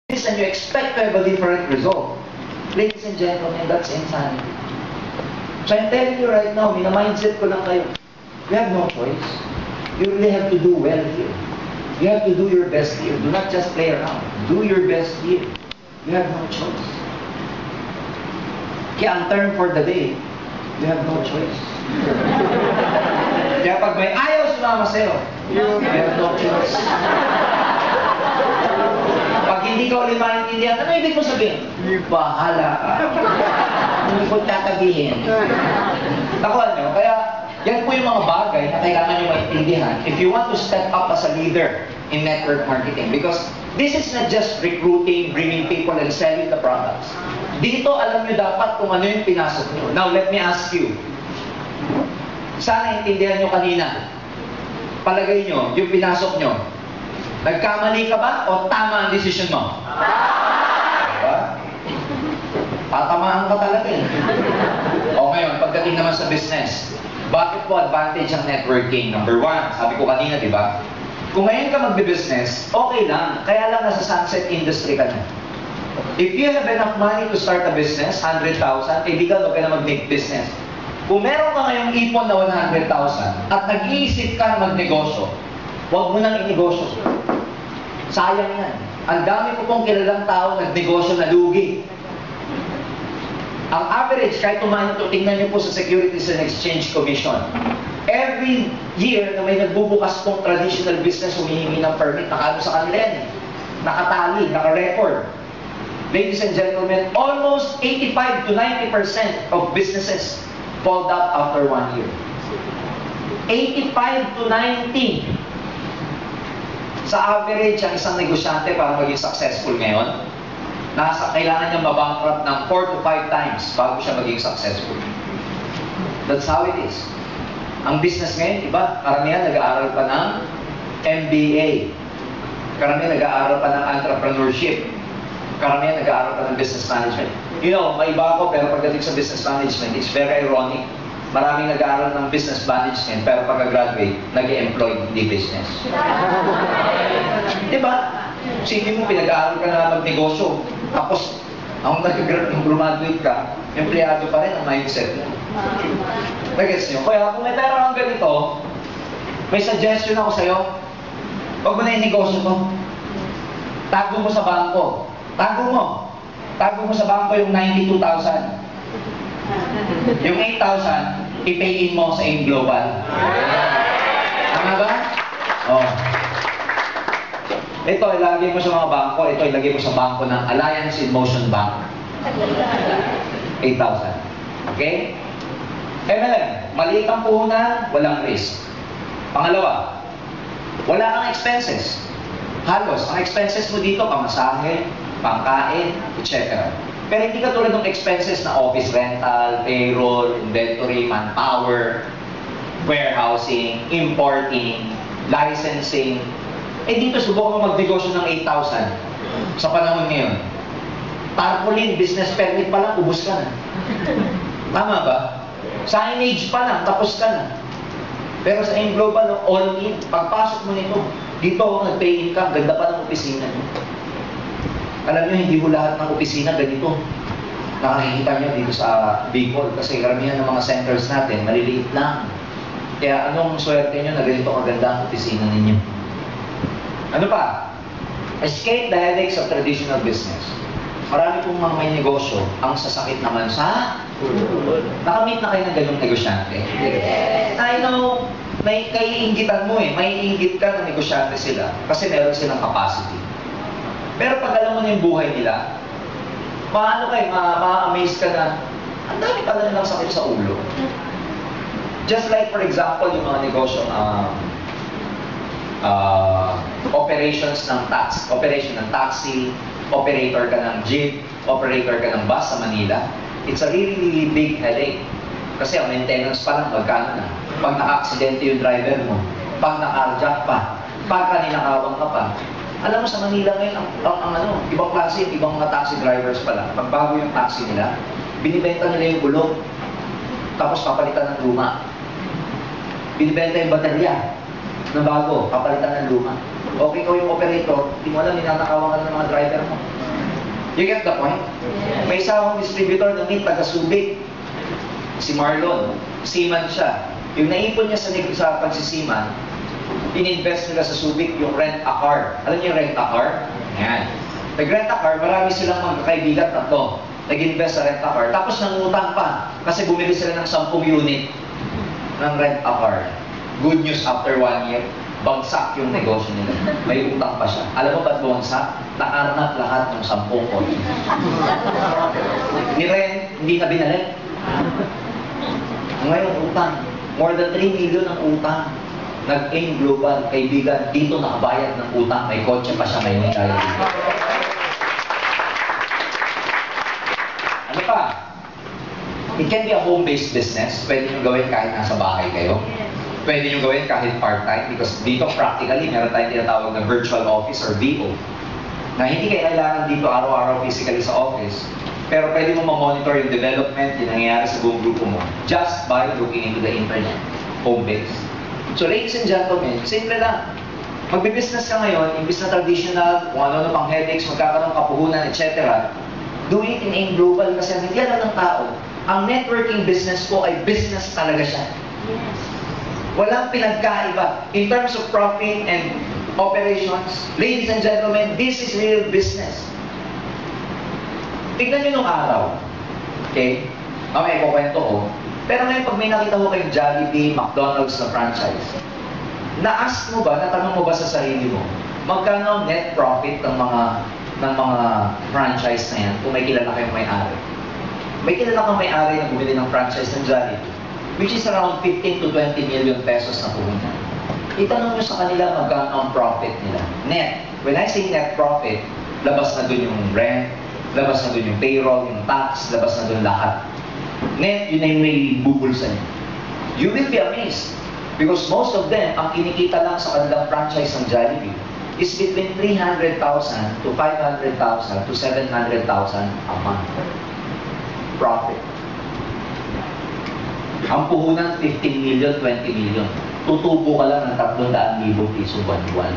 and you expect to have a different result. Ladies and gentlemen, that's insanity. So I'm telling you right now, mina-mindset ko lang kayo. You have no choice. You really have to do well here. You have to do your best here. Do not just play around. Do your best here. You have no choice. Kaya ang term for the day, you have no choice. Kaya pag may ayaw sumama sa'yo, you have no choice. Pag hindi ka ulit maintindihan, ano ibig mo sabihin? Bahala ka. Hindi ko tatabihin. Nakuha nyo? Kaya, yan po yung mga bagay na kailangan nyo maintindihan if you want to step up as a leader in network marketing. Because this is not just recruiting, bringing people and selling the products. Dito, alam nyo dapat kung ano yung pinasok nyo. Now, let me ask you. Sana intindihan nyo kanina. Palagay nyo, yung pinasok nyo, nagkamali ka ba o tama ang desisyon mo? Diba? Tatamaan ka talaga eh. O ngayon, pagdating naman sa business, bakit po advantage ang networking? Number one, sabi ko kanina, di ba? Kung ngayon ka magbe-business, okay lang. Kaya lang nasa sunset industry ka na. If you have enough money to start a business, 100,000, kaibigan, huwag ka na mag-make business. Kung meron ka ngayong ipon na 100,000 at nag-iisip ka na magnegosyo, huwag mo nang inegosyo. Sayang yan. Ang dami ko pong kilalang tao nagnegosyo na lugi. Ang average, kahit tingnan niyo po sa Securities and Exchange Commission, every year na may nagbubukas pong traditional business, humihingi ng permit, nakano sa kanila yan eh. Nakatali, naka-record. Ladies and gentlemen, almost 85 to 90% of businesses fall out after 1 year. 85 to 90. Sa average, ang isang negosyante para maging successful ngayon, kailangan niya mabankrupt ng 4 to 5 times bago siya maging successful. That's how it is. Ang business ngayon, iba, karamihan nag-aaral pa ng MBA. Karamihan nag-aaral pa ng entrepreneurship. Karamihan nag-aaral pa ng business management. You know, may iba ako, pero pagdating sa business management, it's very ironic. Maraming nag-aaral ng business management, pero pagka-graduate, nag-e-employ, hindi business. Diba? Sige mo, pinag-aaral ka na magnegosyo. Tapos, ang nag-graduate ka, empleyado pa rin ang mindset mo. Nag-gets nyo? Kaya kung may pera kang ganito, may suggestion ako sa'yo. Huwag mo na yung negosyo to. Tago mo sa bangko. Tago mo. Tago mo sa bangko yung 92,000. Yung 8,000, i-pay in mo sa AIM Global. Tama ba? Oh. Ito, ilagay mo sa mga bangko. Ito, ilagay mo sa bangko ng Alliance in Motion Bank. 8,000. Okay? MLM, maliit ang puhunan, walang risk. Pangalawa, wala kang expenses. Halos, ang expenses mo dito, pamasahe, pangkain, etc. Pero hindi ka tulad ng expenses na office rental, payroll, inventory, manpower, warehousing, importing, licensing. Eh dito, subukan mo magnegosyo ng 8,000 sa panahon ngayon. Tarpaulin, business permit pa lang, ubos ka na. Tama ba? Signage pa lang, tapos ka na. Pero sa AIM Global, all in, pagpasok mo nito, dito ako nag-pay income, ganda pa ng opisina nyo. Alam nyo, hindi mo lahat ng opisina ganito. Nakakikita nyo dito sa Bicol kasi karamihan ng mga centers natin, maliliit lang. Kaya anong swerte nyo na ganito kaganda ang opisina ninyo? Ano pa? Escape the headaches of traditional business. Marami pong mga may negosyo, ang sasakit naman sa nakamit na kayo ng ganong negosyante. I know, may kaiingitan mo eh. May inggit ka na negosyante sila kasi meron silang capacity. Pero pag alam mo na yung buhay nila, maano kayo, ma-amaze ka na, ang dami pala nilang sakit sa ulo. Just like for example, yung mga negosyo, operations ng operation ng taxi, operator ka ng jeep, operator ka ng bus sa Manila, it's a really, really big headache. Kasi ang maintenance pa lang, magkano na. Pag naka-aksidente yung driver mo, pag na-carjack pa, pag ninakawang ka pa. Alam mo sa Manila ngayon, ang ibang klase, ibang mga taxi drivers pala, pag bago yung taxi nila, binibenta nila yung gulong, tapos papalitan ng luma. Binibenta yung baterya na bago, papalitan ng luma. Okay, ikaw yung operator, hindi mo alam, ninanakawan ka ng mga driver mo. You get the point? May isa akong distributor ng meat, taga-Subic. Si Marlon. Seaman siya. Yung naipon niya sa pagsisiman, in-invest nila sa Subic yung rent-a-car. Alam niyo yung rent-a-car? Yan. Nag-rent-a-car, marami silang magkakaibigan, tatlo. Nag-invest sa rent-a-car. Tapos nangutang pa. Kasi bumili sila ng 10 unit ng rent-a-car. Good news, after 1 year, bagsak yung negosyo nila. May utang pa siya. Alam mo ba't bumagsak? Nakarnap lahat ng 10 kotse. Ni-rent, hindi na binalik. Ngayon, utang. More than 3 million ang utang. Nag-aim global, kaibigan, dito nakabayad ng utang. May kotse pa siya ngayon. Ano pa? It can be a home-based business. Pwede nyo gawin kahit nasa bahay kayo. Pwede nyo gawin kahit part-time because dito practically meron tayong tinatawag na virtual office or VO na hindi kayo kailangan dito araw-araw physically sa office pero pwede mo ma-monitor yung development, yung nangyayari sa buong grupo mo just by looking into the internet, home-based. So ladies and gentlemen, simple lang. Magbe-business ka ngayon, imbis na traditional, kung ano-ano pang headaches, magkakaroon kapuhunan, etc. Do it in AIM Global kasi hindi alam ng tao, ang networking business ko ay business talaga siya. Yes. Walang pinagkaiba. In terms of profit and operations, ladies and gentlemen, this is real business. Tignan nyo nung araw. Okay? Mamaya ikukwento ko. Pero ngayon pag may nakita ko kayong Jollibee, McDonald's na franchise, na-ask mo ba, natanong mo ba sa sarili mo, magkano ang net profit ng mga franchise na yan kung may kilala kayong may-ari? May kilala kang may-ari na bumili ng franchise ng Jollibee, which is around 15 to 20 million pesos na puhunan. Itanong nyo sa kanila magkano ang profit nila. Net. When I say net profit, labas na dun yung rent, labas na dun yung payroll, yung tax, labas na dun lahat. Net, yun ay may bubulsa niyo. You will be amazed. Because most of them, ang kinikita lang sa kanilang franchise ng Jollibee is between 300,000 to 500,000 to 700,000 a month. Profit. Ang puhunan, 15 million, 20 million. Tutubo ka lang ng 300,000 piso buwan-buwan.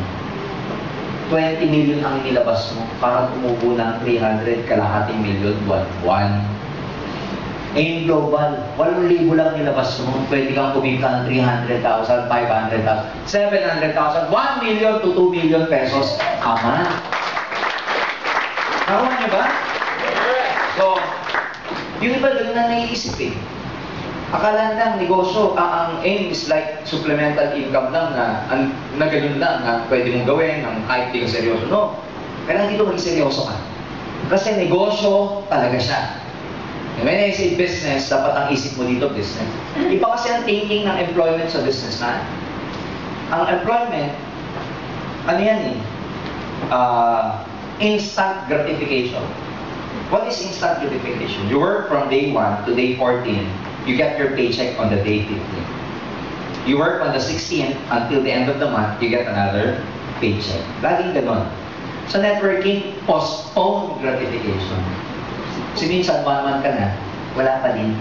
20 million ang inilabas mo para tumubo ng 300 kalahating million buwan-buwan. AIM Global, 8,000 lang nilabas mo. Pwede kang kumita ng 300,000, 500,000, 700,000, 1 million to 2 million pesos a month. Nakuha niyo ba? So, yung iba ganun na naiisip eh. Akala lang negosyo, ang aim is like supplemental income lang na ganun lang na pwede mong gawin ng kahit di ka seryoso. No. Kailangan dito maging seryoso ka. Kasi negosyo talaga siya. When I say business, dapat ang isip mo dito business. Iba kasi ang thinking ng employment sa business na. Ang employment, ano yan eh? Instant gratification. What is instant gratification? You work from day 1 to day 14. You get your paycheck on the day 15. You work on the 16th until the end of the month, you get another paycheck. Laging ganon. Sa networking, postpone gratification. So minsan, 1 month ka na, wala pa din.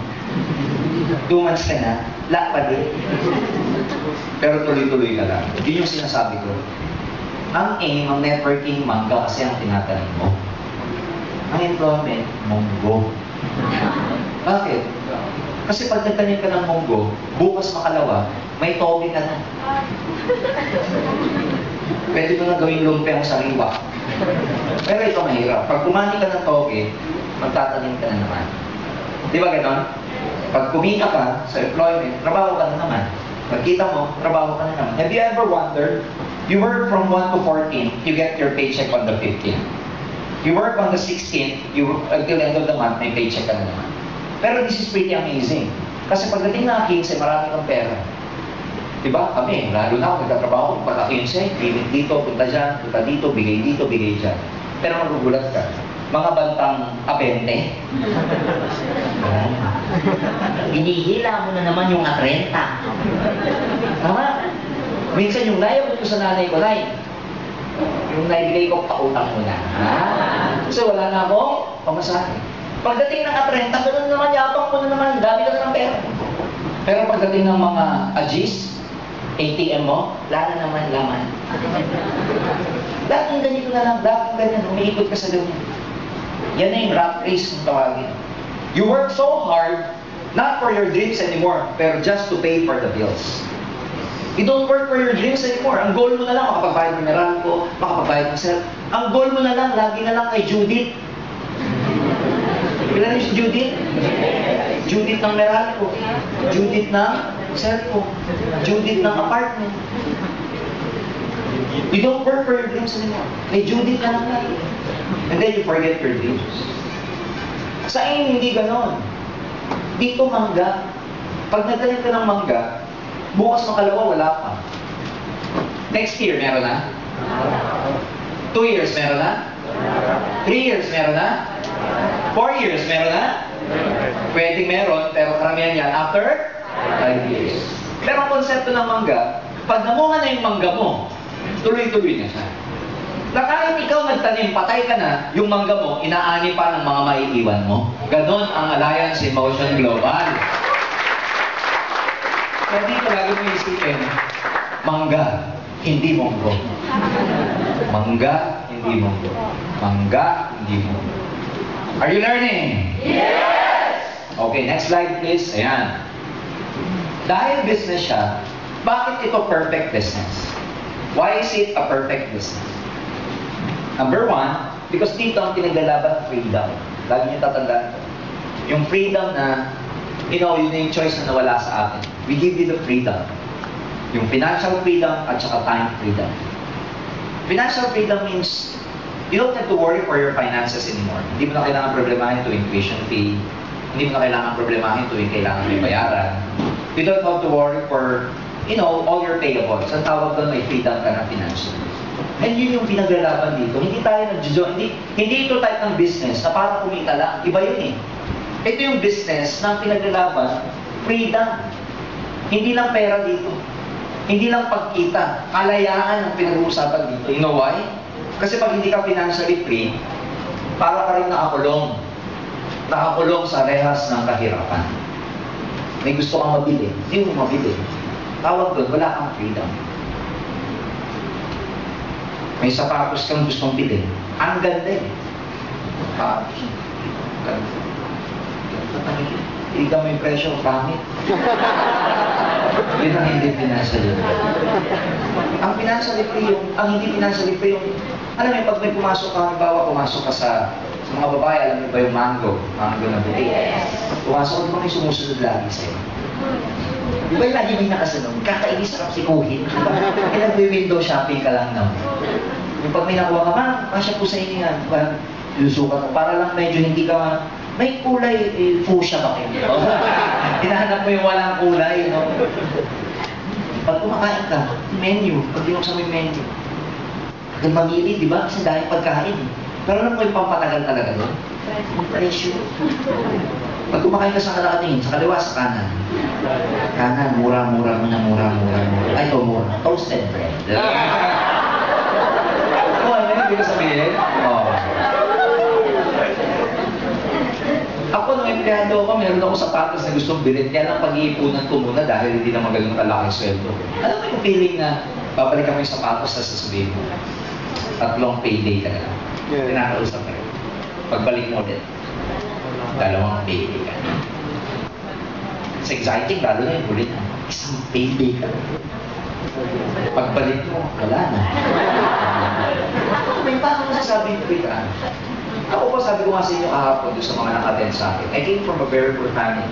2 months ka na, wala pa din. Pero tuloy-tuloy ka lang. Yun yung sinasabi ko. Ang aim, ang networking, mangga kasi ang tinatanim mo. Ang employment, monggo. Bakit? Kasi pag nagtanim ka ng monggo, bukas makalawa, may toge ka na. Pwede mo na gawing lumpia mo sa riwa. Pero ito mahirap. Pag kumani ka ng toge, magtatanim ka na naman. Di ba ganon? Pag kumita ka sa employment, trabaho ka na naman. Pagkita mo, trabaho ka na naman. Have you ever wondered, you work from 1 to 14, you get your paycheck on the 15th. You work on the 16th, until the end of the month, may paycheck ka na naman. Pero this is pretty amazing. Kasi pagdating na 15, marami kang pera. Diba? Kami, lalo na ako nagtatrabaho, pagka 15, limit dito, punta dyan, punta dito, bigay dito, bigay dyan. Pero magugulat ka. Mga bantang apente. Hinihila mo na naman yung atrenta. Tama? Minsan yung nayabot ko sa nanay ko, Nay, yung naibigay ko, pautang mo na. Kasi wala na ako, pamasahe. Pagdating ng A30, gano'n naman, yapang ko na naman, dami ka na ng pera. Pero pagdating ng mga AGIS, ATM mo, wala na naman laman. Laging ganito na lang, laging ganyan, umiikot ka sa ganyan. Yan na yung rat race kung tawagin. You work so hard, not for your dreams anymore, pero just to pay for the bills. You don't work for your dreams anymore. Ang goal mo na lang, makapagbayad ng Meralco, makapagbayad ng Sel. Ang goal mo na lang, lagi na lang kay Judith. Kilala niyo si Judith? Judith ng Meralco, Judith ng cellphone, Judith ng apartment. You don't work for your dreams anymore. Kay Judith ka lang lagi. And then you forget your dreams. Sa akin, hindi ganon. Dito, mangga. Pag nagtanim ka ng mangga, bukas makalawa, wala pa. Next year, meron na? 2 years, meron na? 3 years, meron na? 4 years, meron na? Pwedeng meron, pero karamihan yan after 5 years. Pero ang konsepto ng mangga, pag namunga na yung mangga mo, tuloy-tuloy na siya. Na kahit ikaw nagtanim, patay ka na, yung mangga mo, inaani pa ng mga maiiwan mo. Ganon ang Alliance in Motion Global. Kaya dito lagi mo isipin, mangga, hindi monggo. Mangga, hindi monggo. Mangga, hindi monggo. Are you learning? Yes! Okay, next slide please. Ayan. Dahil business siya, bakit ito perfect business? Why is it a perfect business? Number 1, because dito ang pinaglalaban, freedom. Lagi niyo tatandaan. Yung freedom na, yun yung choice na nawala sa atin. We give you the freedom. Yung financial freedom at saka time freedom. Financial freedom means, you don't have to worry for your finances anymore. Hindi mo na kailangan problemahin tuwing tuition fee. Hindi mo na kailangan problemahin tuwing kailangan may bayaran. You don't have to worry for, all your payables. Ang tawag doon, may freedom ka na financially. And yun yung pinaglalaban dito. Hindi tayo hindi ito type ng business na parang kumita lang. Iba yun eh. Ito yung business na pinaglalaban, freedom. Hindi lang pera dito. Hindi lang pagkita. Kalayaan ang pinag-uusapan dito. You know why? Kasi pag hindi ka financially free, para ka rin nakakulong. Nakakulong sa rehas ng kahirapan. May gusto kang mabili, hindi mo mabili. Tawag doon, wala kang freedom. May sapatos kang gustong bilhin. Ang ganda eh. Sapatos. Ganda. Hindi ka may presyo, pangit. Yun ang hindi financially free. Ang financially free ang hindi financially free yung, alam mo, pag may pumasok ka, halimbawa pumasok ka sa mga babae, alam mo ba yung mango na buti. Pumasok ka, may sumusunod lagi sa'yo. Di ba yung lagi may nakasunod? Kakainis sarap sikuhin. Kaya nag-window shopping ka lang naman. Yung pag may nakuha ka, ma'am, kasya po sa inyo yan. Lusukan mo. Para lang medyo hindi ka, may kulay, fuchsia ba kayo? Hinahanap mo yung walang kulay, no? Pag kumakain ka, menu. Pag binuksan mo yung menu. Pag mamili, di ba? Kasi dahil pagkain. Pero alam mo yung pampatagal talaga doon? Presyo. Pag kumakain ka sa kalakatingin, sa kaliwa, sa kanan. Kanan, mura. Ay, ito, mura. Toasted bread. Ano yung hindi ko sabihin? Ako, nung empleyado ako, meron ako sapatos na gustong bilhin. Kaya lang pag-iipunan ko muna dahil hindi na magaling kalaki sweldo. Alam mo yung feeling na babalikan mo yung sapatos na sasabihin mo. 3 payday ka na lang. Tinakausap ka rin. Pagbalik mo ulit, 2 payday ka na. It's exciting, lalo na yung ulit. 1 payday ka. Pagbalik mo, wala na. May paano masasabing free ka? Ako po, sabi ko nga sa inyo kahapon doon sa mga naka-attend sa akin, I came from a very poor family.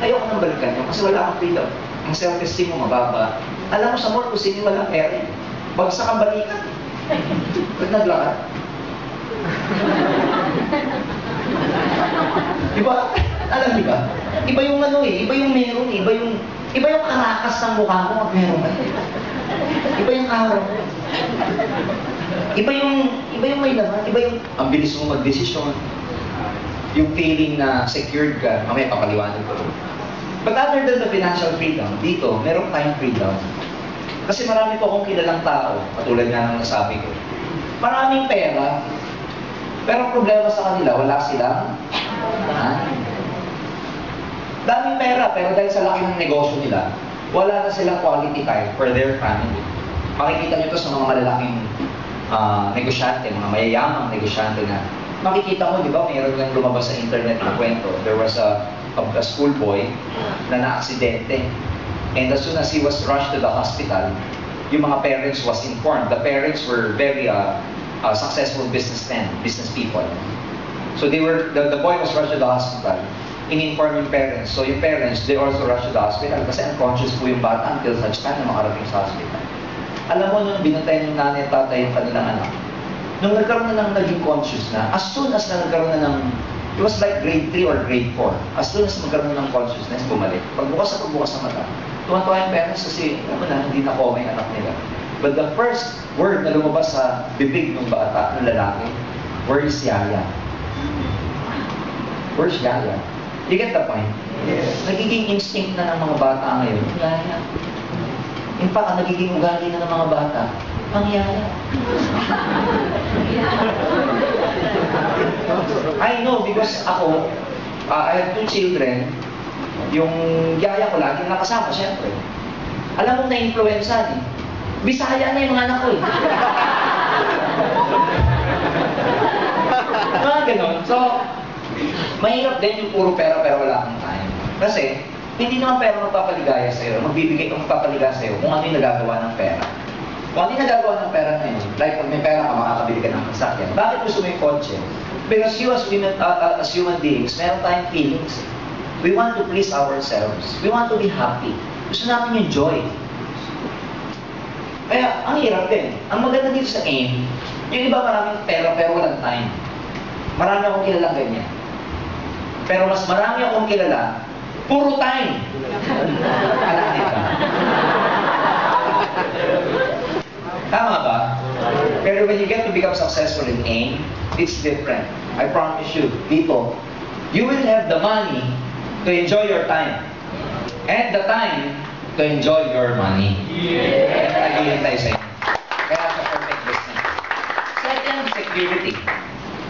Ayoko nang balikan nyo kasi wala akong freedom. Ang self-esteem mo mababa. Alam mo sa mall, kung sino walang pera. Bagsak ang balikan. Ba't naglakad? Diba? Alam niyo ba? Iba yung iba yung meron eh. Iba yung karakas ng mukha mo at meron ka. Iba yung araw mo. Iba yung may laman. Iba yung ang bilis mo mag-desisyon. Yung feeling na secured ka. Mamaya papaliwanag ko. But other than the financial freedom, dito, merong time freedom. Kasi marami po akong kilalang tao, katulad nga ng nasabi ko. Maraming pera, pero problema sa kanila, wala silang daming pera, pero dahil sa laki ng negosyo nila, wala na silang quality time for their family. Makikita nyo to sa mga malalaking negosyante, mga mayayamang negosyante na makikita mo, di ba, mayroon lang lumabas sa internet na kwento. There was a schoolboy na na-aksidente. And as soon as he was rushed to the hospital, yung mga parents was informed. The parents were very successful businessmen, business people. So the boy was rushed to the hospital. In-inform yung parents. So yung parents, they also rushed to the hospital kasi unconscious po yung bata until such time na makarating sa hospital. Alam mo, nung binatay ng nanay at tatay yung kanilang anak, nung nagkaroon na ng naging conscious na, as soon as na nagkaroon na ng, it was like grade 3 or grade 4, as soon as magkaroon na ng consciousness, bumalik. Pagbukas sa mata, tuwan-tuwa yung parents kasi, alam mo na, hindi na koma yung anak nila. But the first word na lumabas sa bibig ng bata, ng lalaki, where is Yaya? Where's Yaya? You get the point? Yes. Nagiging instinct na ng mga bata ngayon, Yaya. In fact, ang nagiging ugali na ng mga bata, ang Yaya. I know because ako, I have 2 children, yung yaya ko lagi nakasama, syempre. Alam mong na-influencean eh. Bisaya na yung mga anak ko eh. Mga ganon. So, mahirap din yung puro pera pero wala kang time. Kasi, hindi naman pera magpapaligaya sa'yo. Magbibigay kang magpapaligaya sa'yo kung ano yung nagagawa ng pera. Kung ano yung nagagawa ng pera ngayon, like pag may pera ka, makakabili ka ng sasakyan. Bakit gusto mo yung kotse? Because you as human beings, meron tayong feelings. We want to please ourselves. We want to be happy. Gusto natin yung joy. Kaya, ang hirap din. Ang maganda dito sa aim, yung iba maraming pera pero walang time. Marami akong kilala ganyan. Pero mas marami akong kilala, puro time. Alanin ka. Tama ba? Pero when you get to become successful in AIM, it's different. I promise you, dito, you will have the money to enjoy your time. And the time to enjoy your money. Kaya naghihintay sa'yo. Kaya sa perfect business. Second, security.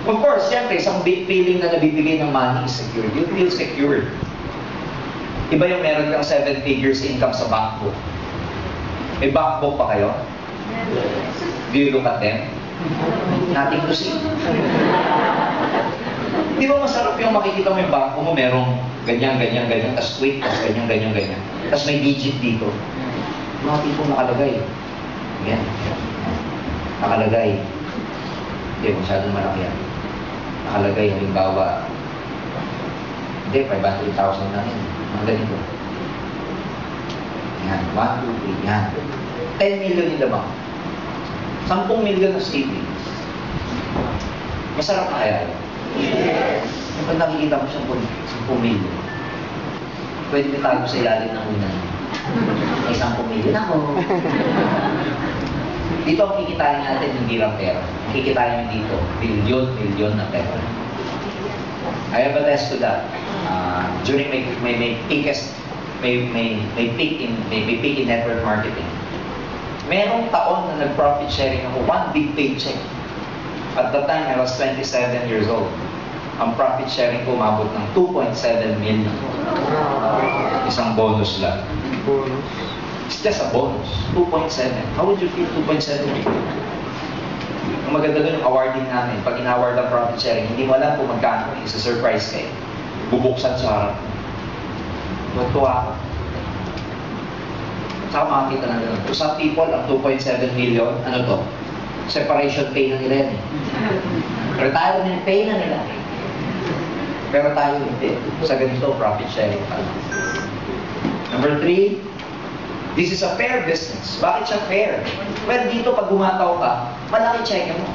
Of course, siyempre, isang big feeling na nabibigay ng money is security. You feel secured. Iba yung meron kang 7 figures income sa bank book. May bank book pa kayo? Do you look at them? Nothing to see. Di ba masarap yung makikita mo yung bangko mo, merong ganyan, ganyan, ganyan, tas tweet, tas ganyan, ganyan, ganyan. Tas may digit dito. Mga tipong nakalagay. Yan. Nakalagay. Hindi, masyadong malaki yan. Nakalagay, halimbawa, hindi, 500,000 na yun. Mga ganito. Yan, 1, 2, 3, yan. 10 million in the bank. 10 million na savings. Masarap na kaya yun. Yes. Pag nakikita mo siyang 10 million, pwede mo tago sa ilalim ng unan. May 10 million ako. Dito ang kikitain natin, hindi lang pera. Kikitain mo dito, bilyon na pera. I have a test to that. During my peakest, may peak in network marketing. Merong taon na nag-profit sharing ako, 1 big paycheck. At the time, I was 27 years old. Ang profit sharing ko umabot ng 2.7 million. Isang bonus lang. It's just a bonus. 2.7. How would you feel 2.7 million? Ang maganda doon yung awarding namin. Pag in-award ang profit sharing, hindi mo alam kung magkano. It's a surprise kayo. Bubuksan sa harap. Matuwa ako. Saka makakita na gano'n. Some people, ang 2.7 million, ano to? Separation pay na nila yan eh. Retirement pay na nila. Pero tayo hindi. Sa ganito, profit sharing pa. Number 3, this is a fair business. Bakit siya fair? Well, dito pag humataw ka, malaki check mo.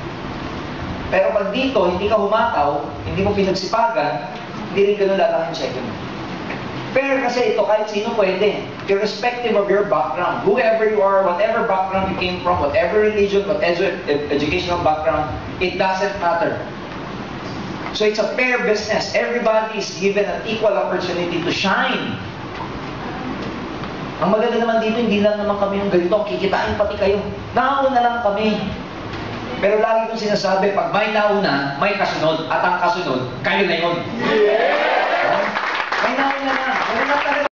Pero pag dito, hindi ka humataw, hindi mo pinagsipagan, hindi rin ganun lalaki check mo. Fair kasi ito, kahit sino pwede. Irrespective of your background, whoever you are, whatever background you came from, whatever religion, whatever educational background, it doesn't matter. So it's a fair business. Everybody is given an equal opportunity to shine. Ang maganda naman dito, hindi lang naman kami yung ganito, kikitain pati kayo. Nauna lang kami. Pero lagi kong sinasabi, pag may nauna, may kasunod, at ang kasunod, kayo na yun. May nauna na. Wala na talaga.